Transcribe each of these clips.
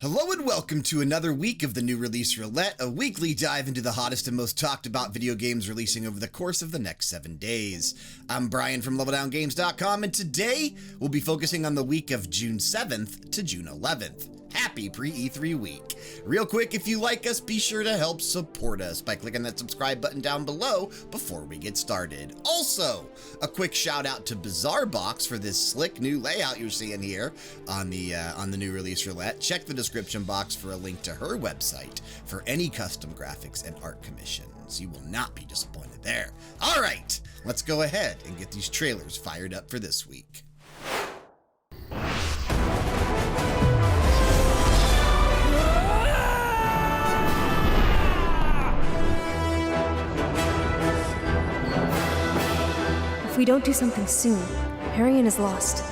Hello and welcome to another week of the new release Roulette, a weekly dive into the hottest and most talked about video games releasing over the course of the next 7 days. I'm Brian from LevelDownGames.com, and today we'll be focusing on the week of June 7th to June 11th. Happy pre-E3 week. Real quick, if you like us, be sure to help support us by clicking that subscribe button down below before we get started. Also, a quick shout out to BazarBox for this slick new layout you're seeing here on the new release Roulette. Check the description box for a link to her website for any custom graphics and art commissions. You will not be disappointed there. All right, let's go ahead and get these trailers fired up for this week. If we don't do something soon, Harrion is lost.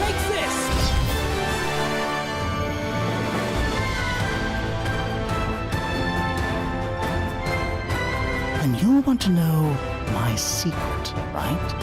Take this! And you want to know my secret, right?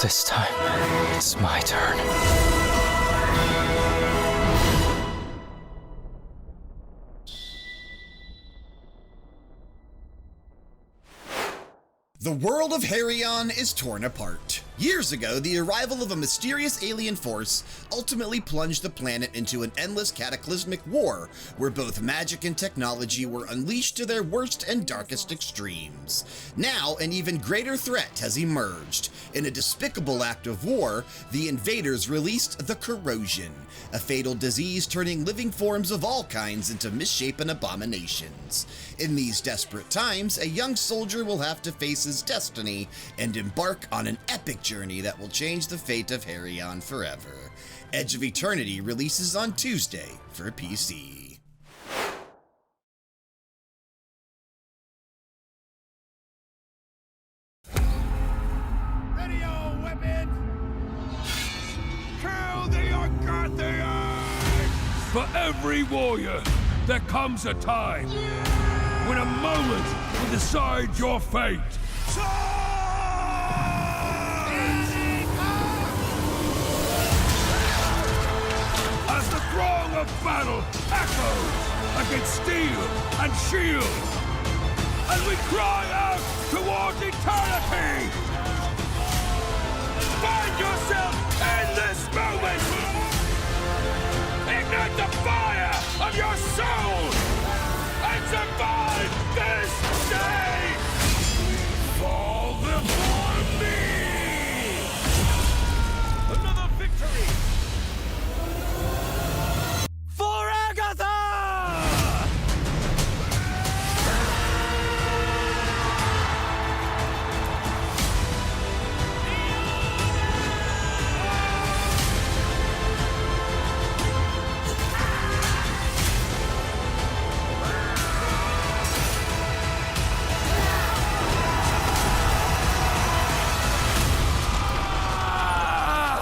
This time, it's my turn. The world of Harrion is torn apart. Years ago, the arrival of a mysterious alien force ultimately plunged the planet into an endless cataclysmic war where both magic and technology were unleashed to their worst and darkest extremes. Now, an even greater threat has emerged. In a despicable act of war, the invaders released the Corrosion, a fatal disease turning living forms of all kinds into misshapen abominations. In these desperate times, a young soldier will have to face his destiny and embark on an epic journey that will change the fate of Harrion forever. Edge of Eternity releases on Tuesday for PC. Ready your weapons! Kill the Arcarthians! For every warrior, there comes a time when a moment will decide your fate. As the throng of battle echoes against steel and shield, and we cry out towards eternity! Find yourself in this moment! Ignite the fire of your soul! And survive this day! Fall before me! Another victory! For Agatha!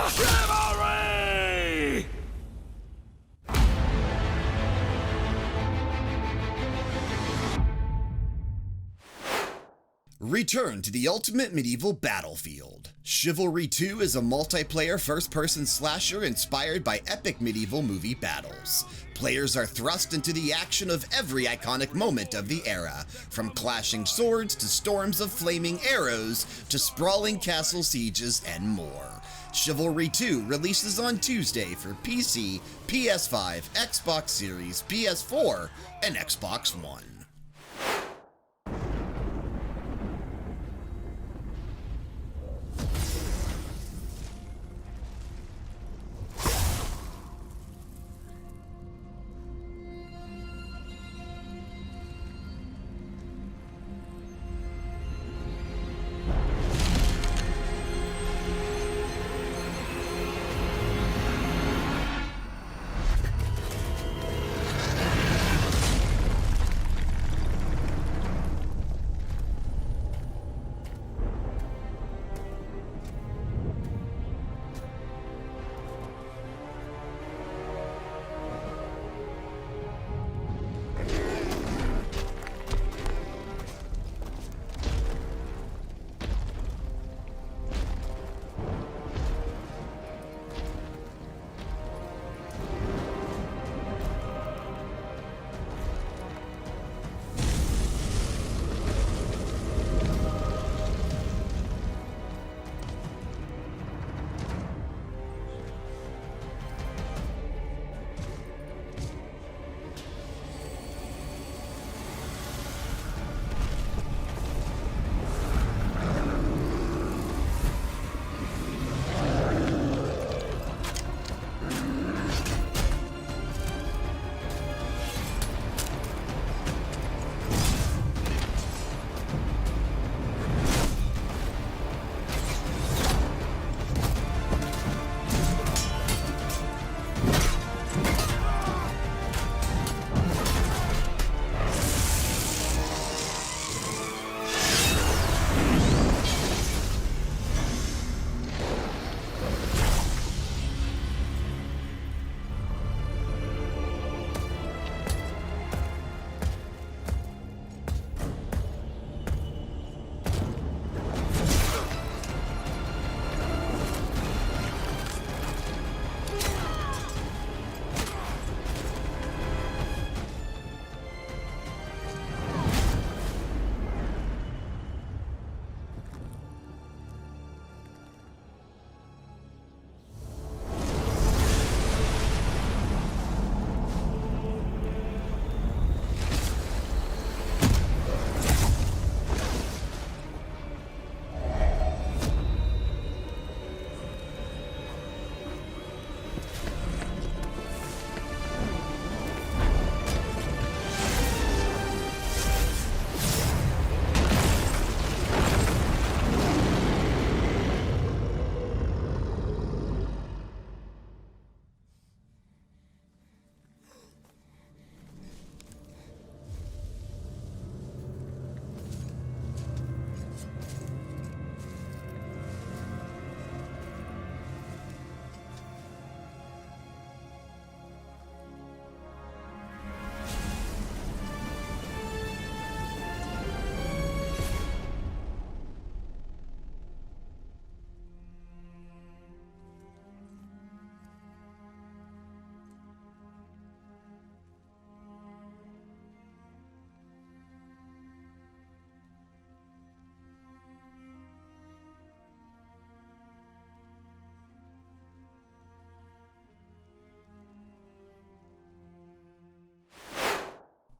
Chivalry! Return to the ultimate medieval battlefield. Chivalry 2 is a multiplayer first-person slasher inspired by epic medieval movie battles. Players are thrust into the action of every iconic moment of the era, from clashing swords to storms of flaming arrows to sprawling castle sieges and more. Chivalry 2 releases on Tuesday for PC, PS5, Xbox Series, PS4, and Xbox One.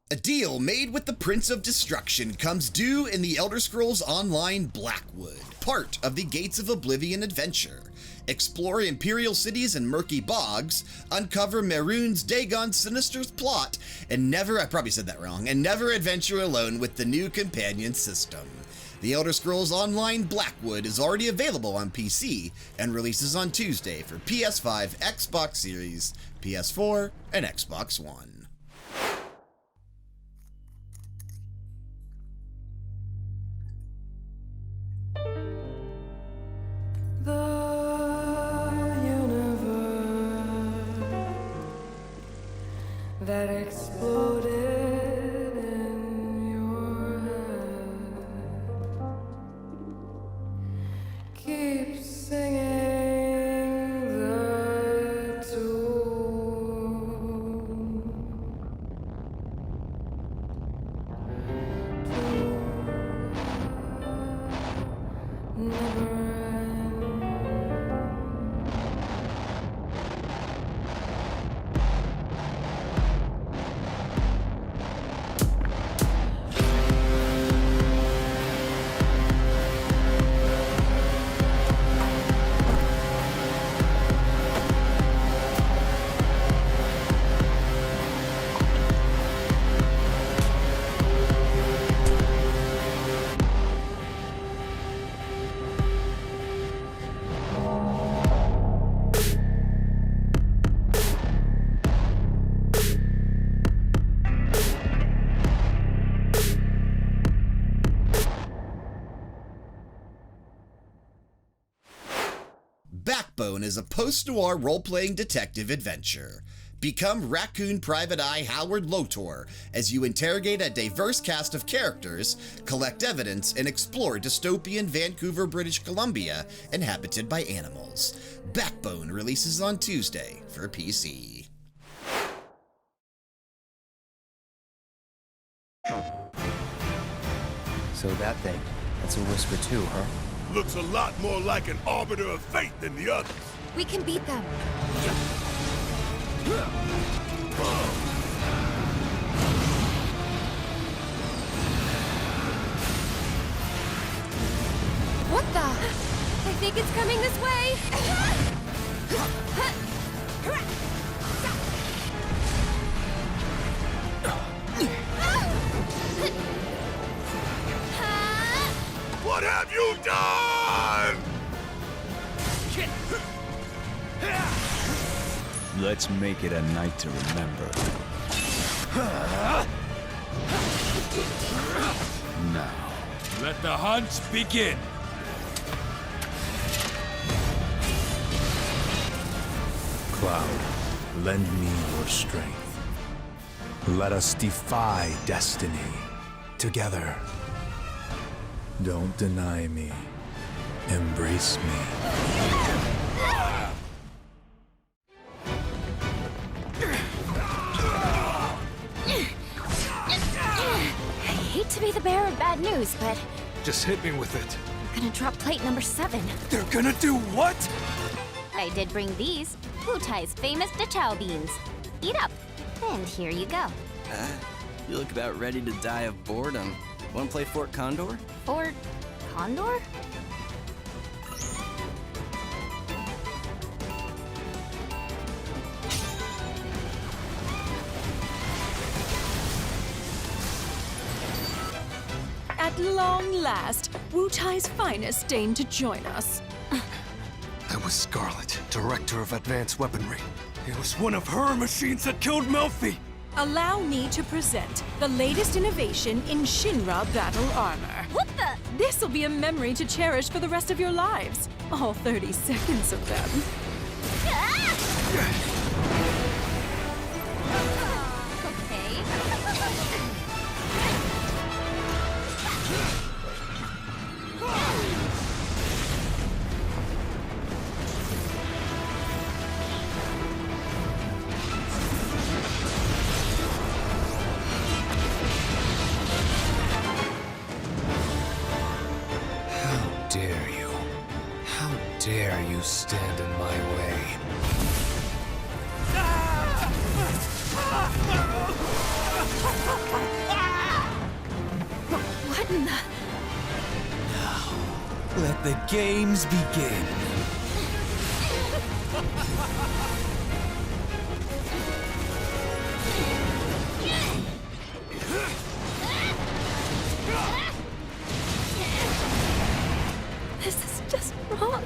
A deal made with the Prince of Destruction comes due in the Elder Scrolls Online Blackwood, part of the Gates of Oblivion adventure. Explore Imperial cities and murky bogs, uncover Mehrunes Dagon's sinister plot, and never adventure alone with the new companion system. The Elder Scrolls Online Blackwood is already available on PC and releases on Tuesday for PS5, Xbox Series, PS4, and Xbox One. That exploded in your head. Keep singing the tune. Never end. Backbone is a post-noir role-playing detective adventure. Become Raccoon Private Eye Howard Lotor as you interrogate a diverse cast of characters, collect evidence, and explore dystopian Vancouver, British Columbia, inhabited by animals. Backbone releases on Tuesday for PC. So that thing, that's a whisper too, huh? Looks a lot more like an arbiter of fate than the others. We can beat them. What the? I think it's coming this way. What have you done? Let's make it a night to remember. Now, Let the hunt begin. Cloud, lend me your strength. Let us defy destiny together. Don't deny me. Embrace me. I hate to be the bearer of bad news, but Just hit me with it. I'm gonna drop plate number 7. They're gonna do what? I did bring these, Wutai's famous Dachau beans. Eat up, and here you go. You look about ready to die of boredom. Wanna play Fort Condor? Or Condor? At long last, Wutai's finest deigned to join us. That was Scarlet, Director of Advanced Weaponry. It was one of her machines that killed Melfi! Allow me to present the latest innovation in Shinra battle armor. What the? This'll be a memory to cherish for the rest of your lives. All 30 seconds of them. Okay. How dare you? How dare you stand in my way? What in the... Let the games begin. This is just wrong.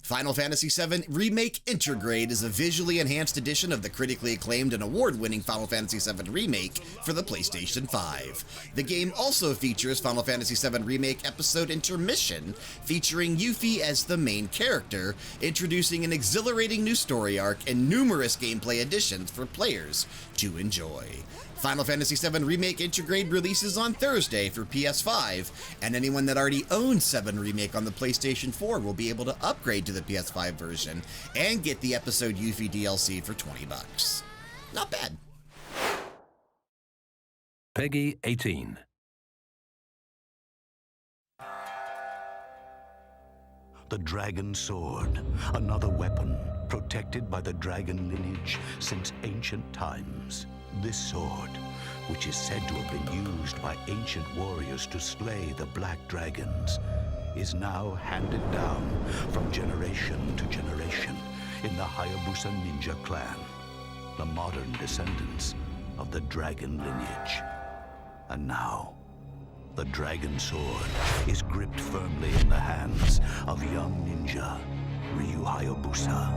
Final Fantasy VII Remake Intergrade is a visually enhanced edition of the critically acclaimed and award-winning Final Fantasy VII Remake for the PlayStation 5. The game also features Final Fantasy VII Remake episode Intermission, featuring Yuffie as the main character, introducing an exhilarating new story arc and numerous gameplay additions for players to enjoy. Final Fantasy VII Remake Intergrade releases on Thursday for PS5, and anyone that already owns 7 Remake on the PlayStation 4 will be able to upgrade to the PS5 version and get the episode Yuffie DLC for $20. Not bad. Peggy 18. The Dragon Sword, another weapon protected by the dragon lineage since ancient times. This sword, which is said to have been used by ancient warriors to slay the black dragons, is now handed down from generation to generation in the Hayabusa ninja clan, the modern descendants of the dragon lineage. And now, the Dragon Sword is gripped firmly in the hands of young ninja Ryu Hayabusa.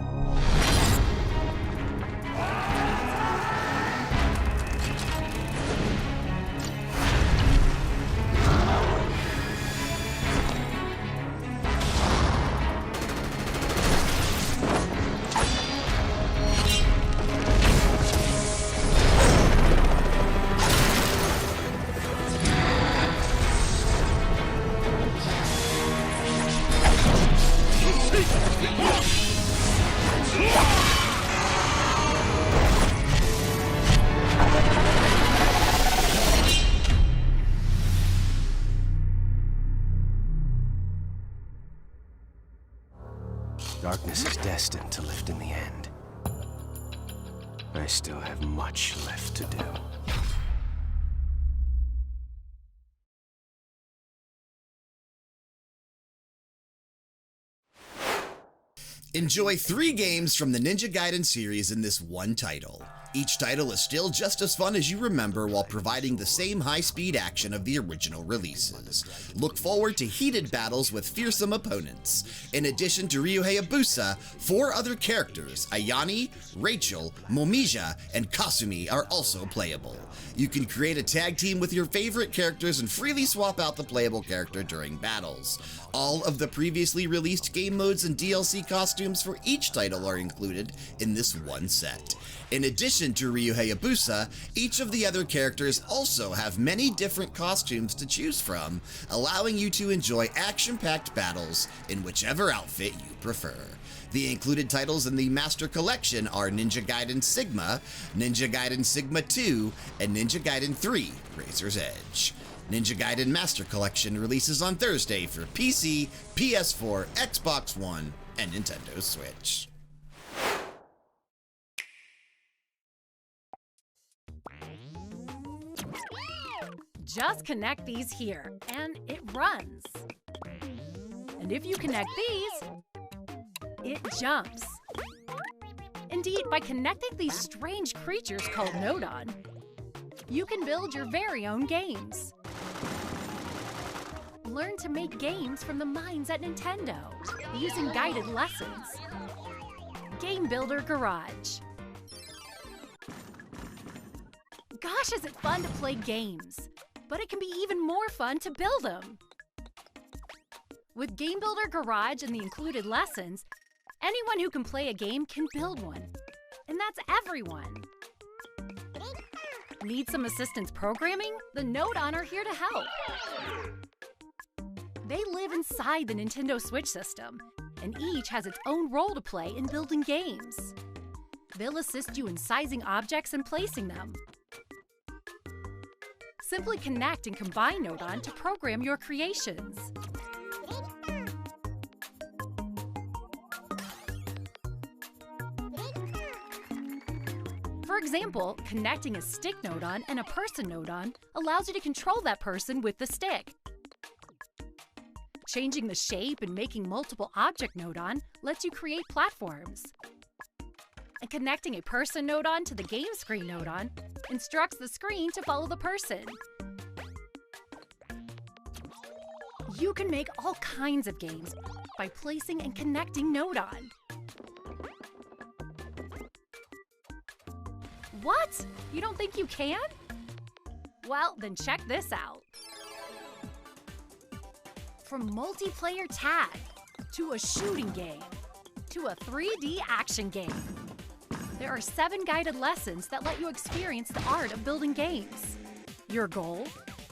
Darkness is destined to lift in the end. I still have much left to do. Enjoy 3 games from the Ninja Gaiden series in this one title. Each title is still just as fun as you remember while providing the same high-speed action of the original releases. Look forward to heated battles with fearsome opponents. In addition to Ryu Hayabusa, 4 other characters, Ayane, Rachel, Momija, and Kasumi are also playable. You can create a tag team with your favorite characters and freely swap out the playable character during battles. All of the previously released game modes and DLC costumes for each title are included in this one set. In addition to Ryu Hayabusa, each of the other characters also have many different costumes to choose from, allowing you to enjoy action-packed battles in whichever outfit you prefer. The included titles in the Master Collection are Ninja Gaiden Sigma, Ninja Gaiden Sigma 2, and Ninja Gaiden 3, Razor's Edge. Ninja Gaiden Master Collection releases on Thursday for PC, PS4, Xbox One, and Nintendo Switch. Just connect these here, and it runs. And if you connect these, it jumps. Indeed, by connecting these strange creatures called Nodon, you can build your very own games. Learn to make games from the minds at Nintendo using guided lessons. Game Builder Garage. Gosh, is it fun to play games, but it can be even more fun to build them. With Game Builder Garage and the included lessons, anyone who can play a game can build one, and that's everyone. Need some assistance programming? The Nodon are here to help. They live inside the Nintendo Switch system, and each has its own role to play in building games. They'll assist you in sizing objects and placing them. Simply connect and combine Nodon to program your creations. For example, connecting a stick Nodon and a person Nodon allows you to control that person with the stick. Changing the shape and making multiple object Nodon lets you create platforms. And connecting a person Nodon to the game screen Nodon instructs the screen to follow the person. You can make all kinds of games by placing and connecting Nodon. What? You don't think you can? Well, then check this out. From multiplayer tag, to a shooting game, to a 3D action game, there are 7 guided lessons that let you experience the art of building games. Your goal?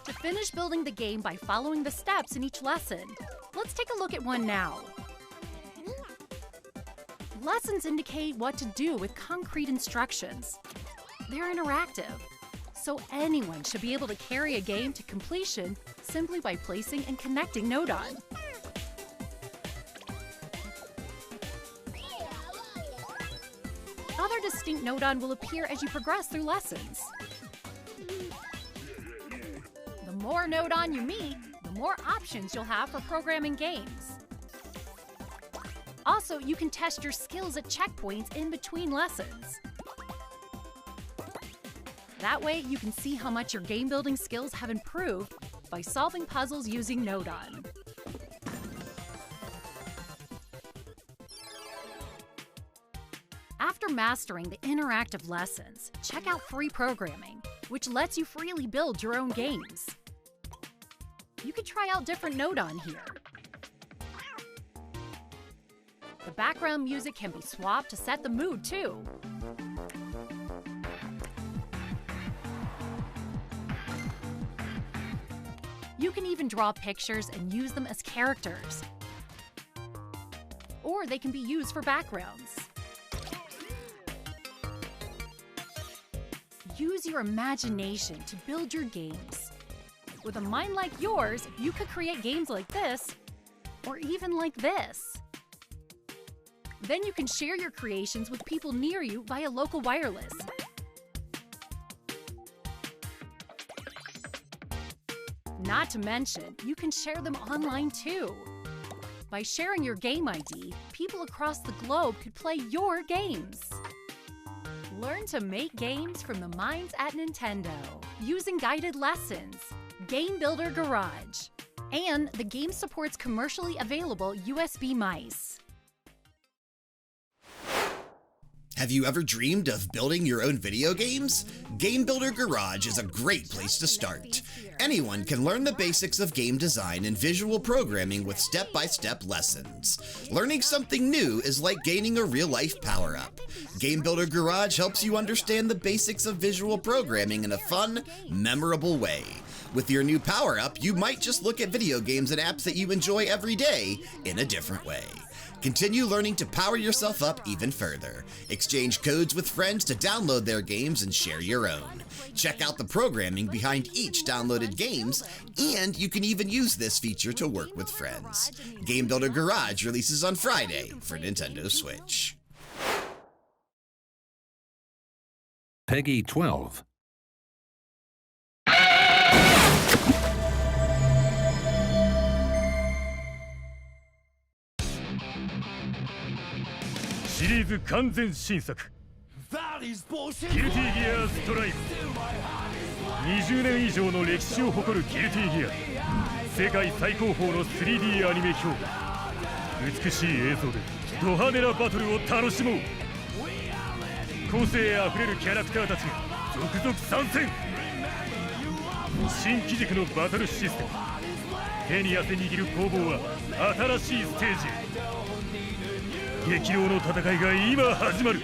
To finish building the game by following the steps in each lesson. Let's take a look at one now. Lessons indicate what to do with concrete instructions. They're interactive, so anyone should be able to carry a game to completion simply by placing and connecting Nodon. Other distinct Nodon will appear as you progress through lessons. The more Nodon you meet, the more options you'll have for programming games. Also, you can test your skills at checkpoints in between lessons. That way, you can see how much your game-building skills have improved by solving puzzles using Nodon. After mastering the interactive lessons, check out free programming, which lets you freely build your own games. You can try out different Nodon here. The background music can be swapped to set the mood, too. You can even draw pictures and use them as characters. Or they can be used for backgrounds. Use your imagination to build your games. With a mind like yours, you could create games like this, or even like this. Then you can share your creations with people near you via local wireless. Not to mention, you can share them online too. By sharing your game ID, people across the globe could play your games. Learn to make games from the minds at Nintendo using guided lessons, Game Builder Garage, and the game supports commercially available USB mice. Have you ever dreamed of building your own video games? Game Builder Garage is a great place to start. Anyone can learn the basics of game design and visual programming with step-by-step lessons. Learning something new is like gaining a real-life power-up. Game Builder Garage helps you understand the basics of visual programming in a fun, memorable way. With your new power-up, you might just look at video games and apps that you enjoy every day in a different way. Continue learning to power yourself up even further. Exchange codes with friends to download their games and share your own. Check out the programming behind each downloaded games, and you can even use this feature to work with friends. Game Builder Garage releases on Friday for Nintendo Switch. Peggy 12. Series 完全新作ギルティギアストライブ20年以上の歴史を誇るギルティギア世界最高峰の 3D アニメ表現美しい映像でド派手なバトルを楽しもう個性あふれるキャラクターたちが続々参戦新機軸のバトルシステム手に汗握る攻防は新しいステージへ激動の戦いが今始まる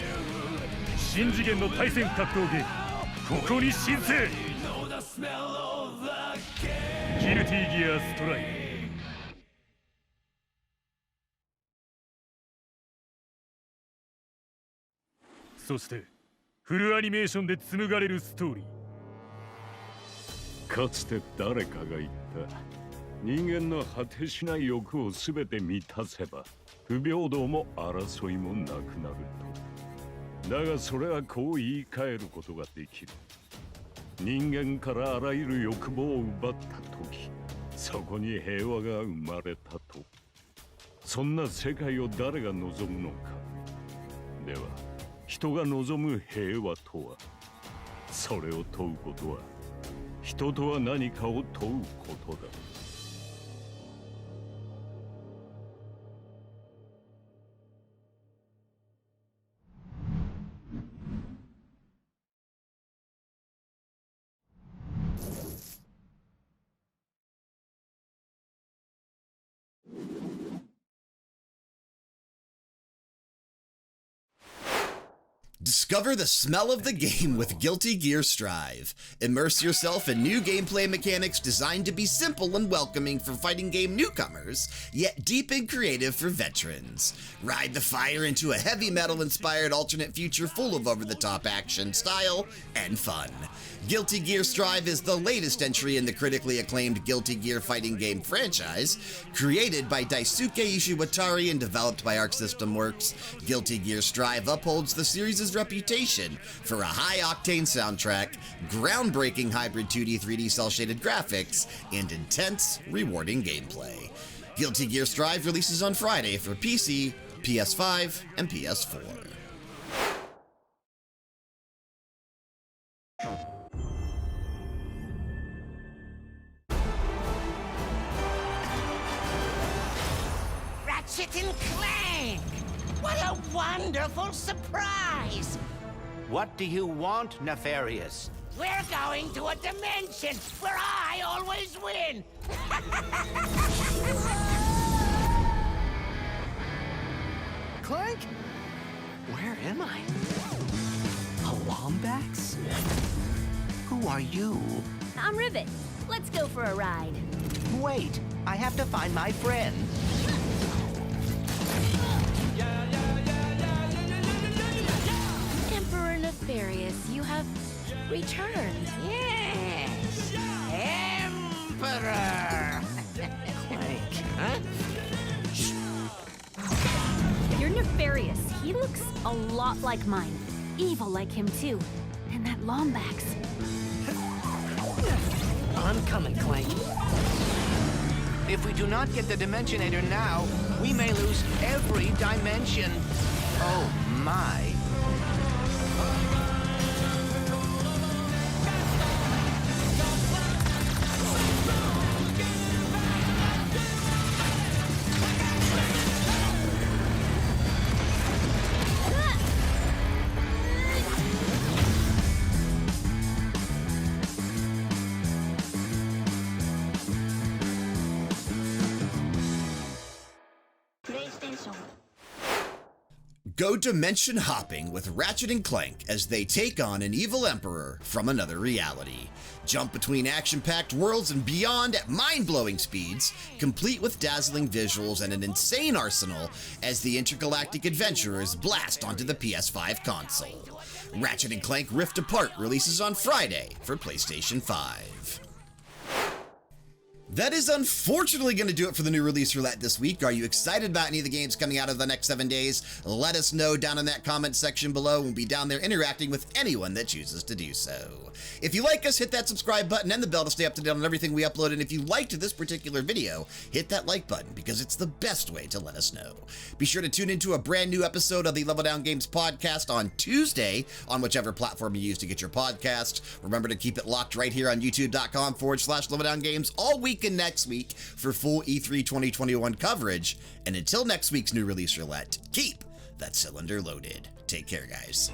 新次元の対戦格闘ゲームここに申請。ギルティギアストライク。そしてフルアニメーションで紡がれるストーリー。かつて誰かが言った。人間の果てしない欲を全て満たせば不平等も争いもなくなると。だがそれはこう言い換えることができる。人間からあらゆる欲望を奪った時、そこに平和が生まれたと。そんな世界を誰が望むのか。では人が望む平和とは、それを問うことは人とは何かを問うことだ。Discover the smell of the game with Guilty Gear Strive. Immerse yourself in new gameplay mechanics designed to be simple and welcoming for fighting game newcomers, yet deep and creative for veterans. Ride the fire into a heavy metal-inspired alternate future full of over-the-top action, style, and fun. Guilty Gear Strive is the latest entry in the critically acclaimed Guilty Gear fighting game franchise. Created by Daisuke Ishiwatari and developed by Arc System Works, Guilty Gear Strive upholds the series' reputation for a high-octane soundtrack, groundbreaking hybrid 2D 3D cel-shaded graphics, and intense, rewarding gameplay. Guilty Gear Strive releases on Friday for PC, PS5, and PS4. Ratchet and Clank! What a wonderful surprise! What do you want, Nefarious? We're going to a dimension where I always win! Clank? Where am I? A Lombax? Who are you? I'm Rivet. Let's go for a ride. Wait, I have to find my friend. Emperor Nefarious, you have returned. Yes! Emperor! Clank. Huh? You're Nefarious. He looks a lot like mine. Evil like him, too. And that Lombax. I'm coming, Clank. If we do not get the Dimensionator now, we may lose every dimension. Oh my. Go dimension hopping with Ratchet and Clank as they take on an evil emperor from another reality. Jump between action-packed worlds and beyond at mind-blowing speeds, complete with dazzling visuals and an insane arsenal as the intergalactic adventurers blast onto the PS5 console. Ratchet and Clank Rift Apart releases on Friday for PlayStation 5. That is unfortunately going to do it for the new release roulette this week. Are you excited about any of the games coming out of the next 7 days? Let us know down in that comment section below. We'll be down there interacting with anyone that chooses to do so. If you like us, hit that subscribe button and the bell to stay up to date on everything we upload. And if you liked this particular video, hit that like button because it's the best way to let us know. Be sure to tune into a brand new episode of the Level Down Games podcast on Tuesday on whichever platform you use to get your podcast. Remember to keep it locked right here on youtube.com/LevelDownGames all week and next week for full E3 2021 coverage. And until next week's new release roulette, keep that cylinder loaded. Take care, guys.